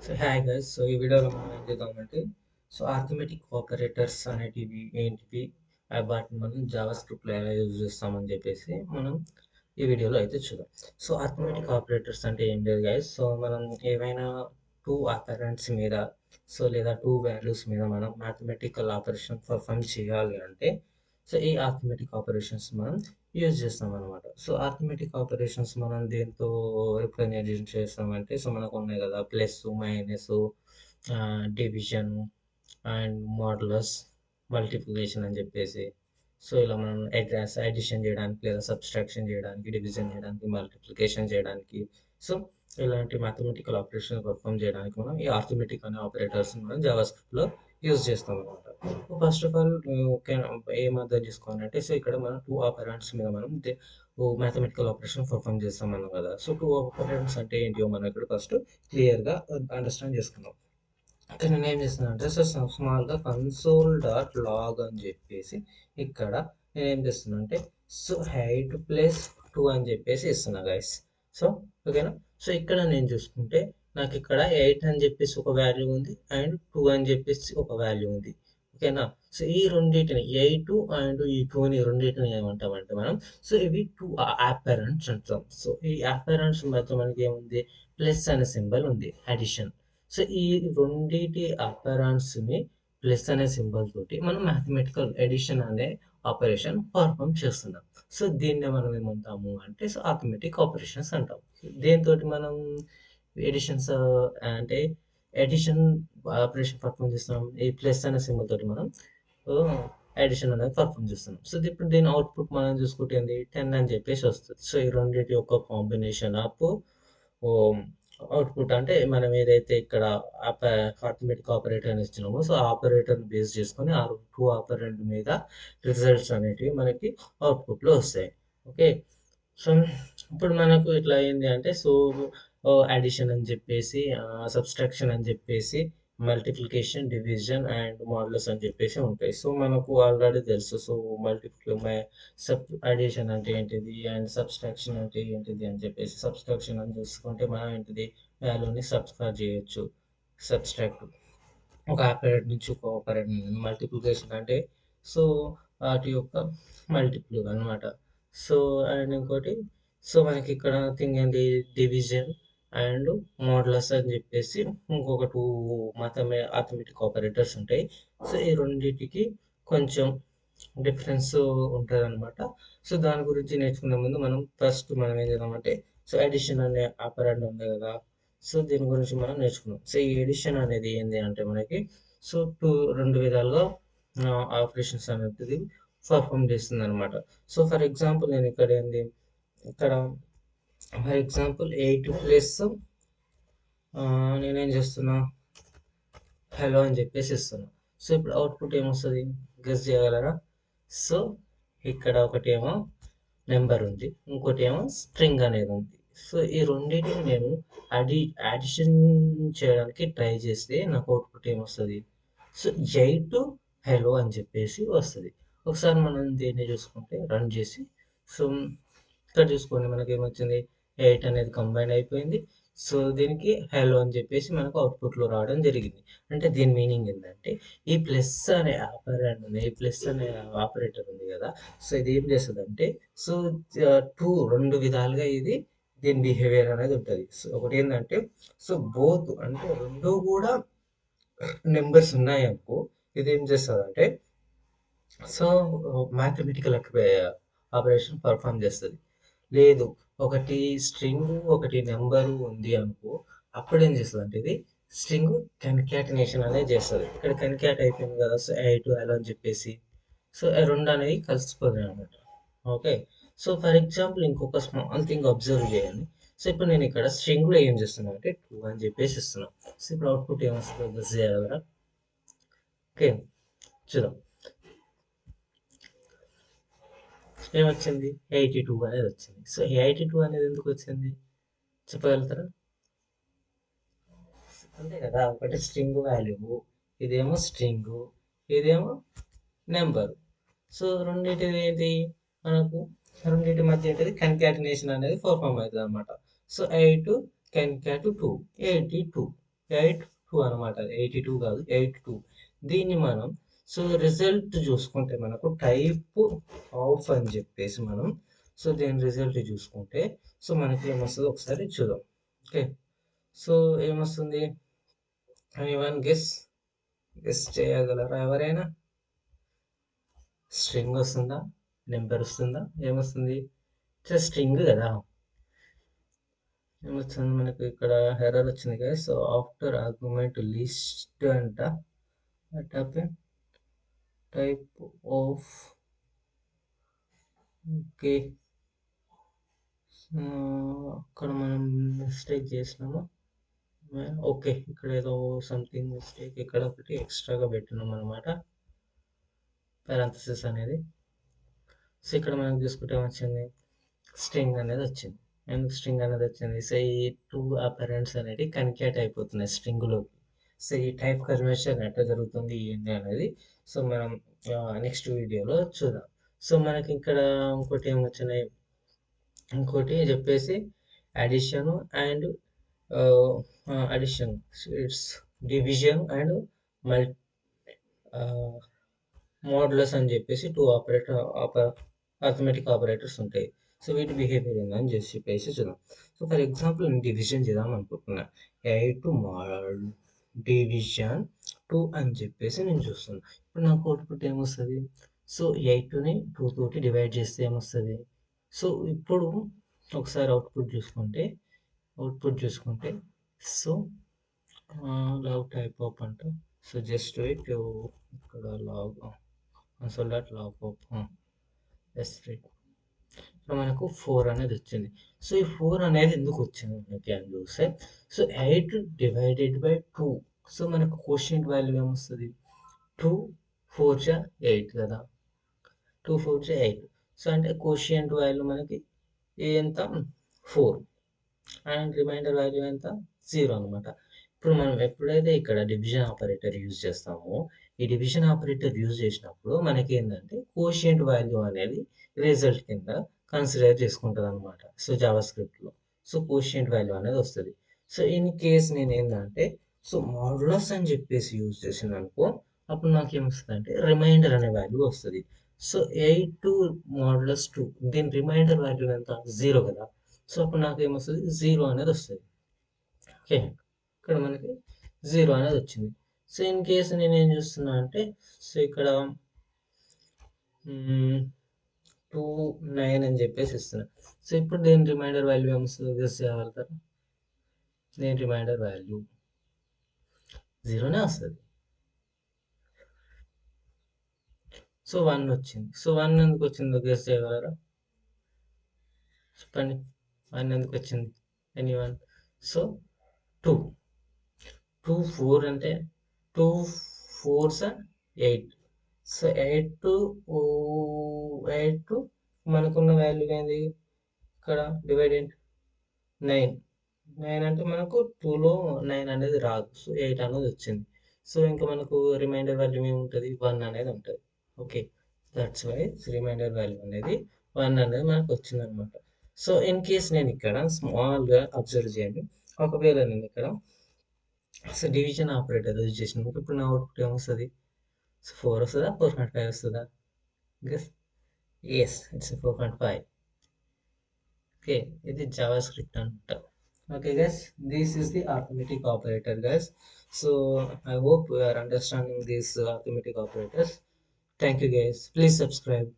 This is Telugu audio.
So hi guys. ఈ వీడియోలో మనం ఏం చేద్దామంటే అర్థమెటిక్ ఆపరేటర్స్ అనేటివి ఏంటివి, వాటిని మనం జావా స్క్రిప్ట్లో ఎలా యూజ్ చేస్తామని చెప్పేసి మనం ఈ వీడియోలో అయితే చూద్దాం. అర్థమెటిక్ ఆపరేటర్స్ అంటే ఏం లేదు గైస్. మనం ఏవైనా టూ ఆపరెంట్స్ మీద లేదా టూ వాల్యూస్ మీద మనం మ్యాథమెటికల్ ఆపరేషన్ పర్ఫామ్ చేయాలి అంటే ఈ అర్థమెటిక్ ఆపరేషన్స్ మనం యూజ్ చేస్తాం అనమాట. అర్థమెటిక్ ఆపరేషన్స్ మనం దేంతో రిప్రజెంట్ చేస్తామంటే మనకు ఉన్నాయి కదా, plus, minus, division and models, multiplication అని చెప్పేసి. ఇలా మనం అడిషన్ చేయడానికి లేదా సబ్స్ట్రాక్షన్ చేయడానికి, డివిజన్ చేయడానికి, మల్టిప్లికేషన్ చేయడానికి, సో ఇలాంటి మ్యాథమెటికల్ ఆపరేషన్ పర్ఫామ్ చేయడానికి మనం ఈ ఆర్థమెటిక్ అనే ఆపరేటర్స్ మనం జావాస్క్రిప్ట్లో యూజ్ చేస్తాం అనమాట. ఫస్ట్ ఆఫ్ ఆల్ ఏం అర్థం చేసుకోవాలంటే ఇక్కడ మనం టూ ఆపరెంట్స్ మీద మనం మ్యాథమెటికల్ ఆపరేషన్ పర్ఫామ్ చేస్తాం అన్నాం కదా. టూ ఆపరెంట్స్ అంటే ఏంటో మనం ఇక్కడ ఫస్ట్ క్లియర్గా అండర్స్టాండ్ చేసుకుందాం. ఇక్కడ నేను ఏం చేస్తున్నాను అంటే స్మాల్గా కన్సోల్ డాట్ లాగ్ అని చెప్పేసి ఇక్కడ నేను ఏం చేస్తున్నా అంటే హైట్ ప్లస్ 2 అని చెప్పేసి ఇస్తున్నా గైస్. ఓకేనా. ఇక్కడ నేను చూసుకుంటే నాకు ఇక్కడ 8 అని చెప్పేసి ఒక వాల్యూ ఉంది అండ్ 2 అని చెప్పేసి ఒక వాల్యూ ఉంది. ఓకేనా. ఈ రెండింటిని 8 అండ్ ఈ 2ని రెండింటిని ఏమంటామంటే మనం ఇవి టూ ఆపరెంట్స్ అంటాం. ఈ ఆపరెంట్స్ మధ్య మనకి ఏముంది, ప్లస్ అనే సింబల్ ఉంది, అడిషన్. ఈ రెండింటి ని ప్లస్ అనే సింబల్ తోటి మనం మ్యాథమెటికల్ ఎడిషన్ అనే ఆపరేషన్ పర్ఫామ్ చేస్తున్నాం. దీన్ని మనం ఏమంటాము అంటే ఆర్థమెటిక్ ఆపరేషన్స్ అంటాం. దేంతో మనం ఎడిషన్స్ అంటే ఎడిషన్ ఆపరేషన్ పర్ఫామ్ చేస్తున్నాం. ఈ ప్లస్ అనే సింబల్ తోటి మనం ఎడిషన్ అనేది పర్ఫామ్ చేస్తున్నాం. ఇప్పుడు దీని అవుట్పుట్ మనం చూసుకుంటే 10 అని చెప్పేసి వస్తుంది. ఈ రెండింటి యొక్క కాంబినేషన్ ఆఫ్ అవుట్పుట్ అంటే మనం ఏదైతే ఇక్కడ అర్థమెటిక్ ఆపరేటర్ అని ఇచ్చినామో ఆ ఆపరేటర్ బేస్ చేసుకొని ఆ టూ ఆపరెంట్ మీద రిజల్ట్స్ అనేటివి మనకి అవుట్పుట్లో వస్తాయి. ఓకే. సో ఇప్పుడు మనకు ఇట్లా అయింది అంటే అడిషన్ అని చెప్పేసి, సబ్స్ట్రాక్షన్ అని చెప్పేసి, మల్టిప్లికేషన్, డివిజన్ అండ్ మాడ్యులస్ అని చెప్పేసి ఉంటాయి. మనకు ఆల్రెడీ తెలుసు. అడిషన్ అంటే ఏంటిది అండ్ సబ్స్ట్రాక్షన్ అంటే ఏంటిది అని చెప్పేసి. సబ్స్ట్రాక్షన్ అని చూసుకుంటే మనం ఏంటిది, వాల్యూని సబ్స్ట్రాక్ట్ చేయొచ్చు. సబ్స్ట్రాక్ట్ ఒక ఆపరేట్ నుంచి ఒక ఆపరేట్. మల్టిప్లికేషన్ అంటే వాటి యొక్క మల్టిపుల్ అనమాట. అండ్ ఇంకోటి మనకి ఇక్కడ థింగ్ ఏంటి, డివిజన్ అండ్ మోడ్యులస్ అని చెప్పేసి ఇంకొక టూ అథమెటిక్ ఆపరేటర్స్ ఉంటాయి. ఈ రెండింటికి కొంచెం డిఫరెన్స్ ఉంటుంది అనమాట. దాని గురించి నేర్చుకునే ముందు ఫస్ట్ మనం ఏం చేద్దామంటే అడిషన్ అనే ఆపరేటర్ ఉంది కదా. దీని గురించి మనం నేర్చుకున్నాం. ఈ ఎడిషన్ అనేది ఏంటి అంటే మనకి రెండు విధాలుగా ఆపరేషన్స్ అనేది పర్ఫామ్ చేస్తుంది అనమాట. ఫర్ ఎగ్జాంపుల్ నేను ఇక్కడ ఫర్ ఎగ్జాంపుల్ 8 ప్లస్ నేనేం చేస్తున్నా, హలో అని చెప్పేసి ఇస్తున్నా. ఇప్పుడు అవుట్పుట్ ఏమొస్తుంది గెస్ చేయగలరా? ఇక్కడ ఒకటేమో నెంబర్ ఉంది, ఇంకోటి ఏమో స్ట్రింగ్ అనేది ఉంది. ఈ రెండింటిని నేను అడిషన్ చేయడానికి ట్రై చేస్తే నాకు అవుట్పుట్ ఏమొస్తుంది, 8 హలో అని చెప్పేసి వస్తుంది. ఒకసారి మనం దీన్ని చూసుకుంటే రన్ చేసి ఇక్కడ చూసుకోండి మనకి ఏమొచ్చింది, 8 అనేది కంబైన్ అయిపోయింది. దీనికి హలో అని చెప్పేసి మనకు అవుట్పుట్లో రావడం జరిగింది. అంటే దీని మీనింగ్ ఏంటంటే ఈ ప్లస్ అనే ఆపరేటర్ ఉంది కదా. ఇది ఏం చేస్తుంది అంటే రెండు విధాలుగా దీని బిహేవియర్ అనేది ఉంటుంది. ఒకటి ఏంటంటే బోత్ అంటే రెండు కూడా నెంబర్స్ ఉన్నాయనుకో, ఇది ఏం చేస్తుంది అంటే మ్యాథమెటికల్ ఆపరేషన్ పర్ఫామ్ చేస్తుంది. లేదు ఒకటి స్ట్రింగ్ ఒకటి నెంబరు ఉంది అనుకో, అప్పుడు ఏం చేస్తుంది అంటే ఇది స్ట్రింగ్ కన్కాటినేషన్ అనేది చేస్తుంది. ఇక్కడ కన్కాట్ అయిపోయింది కదా, 8 హలో అని చెప్పేసి రెండు అనేవి కలిసిపోతాయి అనమాట. ఓకే. ఫర్ ఎగ్జాంపుల్ ఇంకొక స్మాల్ థింగ్ అబ్జర్వ్ చేయండి. ఇప్పుడు నేను ఇక్కడ స్ట్రింగ్లో ఏం చేస్తున్నా అంటే 2 అని చెప్పేసి ఇస్తున్నాను. ఇప్పుడు అవుట్పుట్ ఏమొస్తుందో గెస్ చేయగలరా? ఓకే, చూద్దాం. ఏమొచ్చింది, 82 అనేది వచ్చింది. 82 అనేది ఎందుకు వచ్చింది చెప్పగలుగుతారా? అంతే కదా, ఒకటి స్ట్రింగ్ వాల్యూ, ఇదేమో స్ట్రింగ్, ఇదేమో నెంబర్. రెండింటిది ఏంటి మనకు, రెండింటి మధ్య ఏంటిది కన్కాటినేషన్ అనేది పర్ఫామ్ అవుతుంది అనమాట. 8 కన్కాట్ 2, 82. 82 అనమాట. 82 కాదు, 82. దీన్ని మనం సో రిజల్ట్ చూసుకుంటే మనకు టైప్ ఆఫ్ అని చెప్పేసి మనం సో దీని రిజల్ట్ చూసుకుంటే సో మనకి ఏమొస్తుందో ఒకసారి చూద్దాం. ఓకే, సో ఏమొస్తుంది? వన్ గెస్ గెస్ చేయగలరా ఎవరైనా? స్ట్రింగ్ వస్తుందా, నెంబర్ వస్తుందా, ఏమొస్తుంది? స్ట్రింగ్ కదా. ఏమొచ్చింది మనకు ఇక్కడ? ఎర్రర్ వచ్చింది కదా. సో ఆఫ్టర్ ఆర్గ్యుమెంట్ లిస్ట్ అంట టైప్ ఆఫ్. ఓకే, అక్కడ మనం మిస్టేక్ చేసినాము. ఓకే, ఇక్కడ ఏదో సంథింగ్ మిస్టేక్ ఇక్కడ ఒకటి ఎక్స్ట్రాగా పెట్టినాం అనమాట, పారాంథసిస్ అనేది. సో ఇక్కడ మనం చూసుకుంటే వచ్చింది స్ట్రింగ్ అనేది వచ్చింది. ఎందుకు స్ట్రింగ్ అనేది వచ్చింది? సో ఈ టూ అపరెంట్స్ అనేది కన్క్యాట్ అయిపోతున్నాయి స్ట్రింగ్లో. సో ఈ టైప్ కన్వర్షన్ ఎట్లా జరుగుతుంది ఏంటి అనేది సో మనం నెక్స్ట్ వీడియోలో చూద్దాం. సో మనకి ఇక్కడ ఇంకోటి ఏమొచ్చినాయి, ఇంకోటి చెప్పేసి addition and addition, it's division and multi modulus అని చెప్పేసి టూ అథమెటిక్ ఆపరేటర్స్ ఉంటాయి. సో వీటి బిహేవియర్ ఏందని చెప్పేసి చూద్దాం. సో ఫర్ ఎగ్జాంపుల్ నేను డివిజన్ చేద్దాం అనుకుంటున్నా. 8 మోడ్ డివిజన్ 2 అని చెప్పేసి నేను చూస్తున్నా. ఇప్పుడు నాకు అవుట్పుట్ ఏమొస్తుంది? సో 8ని 2 తోటి డివైడ్ చేస్తే ఏమొస్తుంది? సో ఇప్పుడు ఒకసారి అవుట్పుట్ చూసుకుంటే సో లాగ్ టైప్ ఆఫ్ అంట. సో జస్ట్ వెయిట్, ఇక్కడ log console dot log of ఇప్పుడు మనకు 4 అనేది వచ్చింది. సో ఈ 4 అనేది ఎందుకు వచ్చింది మనకి అని చూస్తే సో 8 డివైడెడ్ బై 2. సో మనకు క్వోషియంట్ వాల్యూ ఏమొస్తుంది? 2 4 జా 8 కదా. 2 4 జా 8. సో అంటే క్వోషియంట్ వాల్యూ మనకి ఎంత? 4 అండ్ రిమైండర్ వాల్యూ ఎంత? 0 అనమాట. ఇప్పుడు మనం ఎప్పుడైతే ఇక్కడ డివిజన్ ఆపరేటర్ యూజ్ చేస్తామో ఈ డివిజన్ ఆపరేటర్ యూజ్ చేసినప్పుడు మనకి ఏంటంటే కోషియంట్ వాల్యూ అనేది రిజల్ట్ కింద కన్సిడర్ చేసుకుంటుంది అనమాట. సో జావా స్క్రిప్ట్లో సో కోషియంట్ వాల్యూ అనేది వస్తుంది. సో ఇన్ కేస్ నేను ఏంటంటే సో మాడ్యులస్ అని చెప్పేసి యూజ్ చేసిన అనుకో అప్పుడు నాకు ఏమొస్తుంది అంటే రిమైండర్ అనే వాల్యూ వస్తుంది. సో 8 మాడ్యులస్ 2 దీని రిమైండర్ వాల్యూ ఎంత? 0 కదా. సో అప్పుడు నాకు ఏమొస్తుంది? 0 అనేది వస్తుంది. ఓకే, ఇక్కడ మనకి 0 అనేది వచ్చింది. సో ఇన్ కేసు నేను ఏం చూస్తున్నా అంటే సో ఇక్కడ 2 9 అని చెప్పేసి ఇస్తున్నా. సో ఇప్పుడు దీని రిమైండర్ వాల్యూ ఏమొస్తుంది గెస్ చేయగలుగుతారా? దీని రిమైండర్ వాల్యూ 0నే వస్తుంది. సో 1 వచ్చింది. సో 1 ఎందుకు వచ్చిందో గెస్ చేయగలరా? చెప్పండి, 1 ఎందుకు వచ్చింది? ఎనీవన్? సో 2 4 అంటే 2 4s 8. సో 8 మనకున్న వాల్యూ ఏంది ఇక్కడ? డివైడెడ్ 9. 9 అంటే మనకు 2లో 9 అనేది రాదు. సో 8 అనేది వచ్చింది. సో ఇంకా మనకు రిమైండర్ వాల్యూ ఏముంటుంది? 1 అనేది ఉంటుంది. Okay, that's why remainder value అనేది 1 అనేది మనకు వచ్చింది అనమాట. సో ఇన్ కేస్ నేను ఇక్కడ స్మాల్గా అబ్జర్వ్ చేయండి. ఒకవేళ నేను ఇక్కడ సో డివిజన్ ఆపరేటర్ యూజ్ చేసినప్పుడు ఇప్పుడు నా అవుట్పుట్ ఏమొస్తుంది? సో 4 వస్తుందా, 4.5 వస్తుందా? గెస్. Yes, it's 4.5. ఓకే, ఇది జావా స్క్రిప్ట్ అంట. Okay guys, this is the arithmetic operator guys. So I hope you are understanding these arithmetic operators. Thank you guys, please subscribe.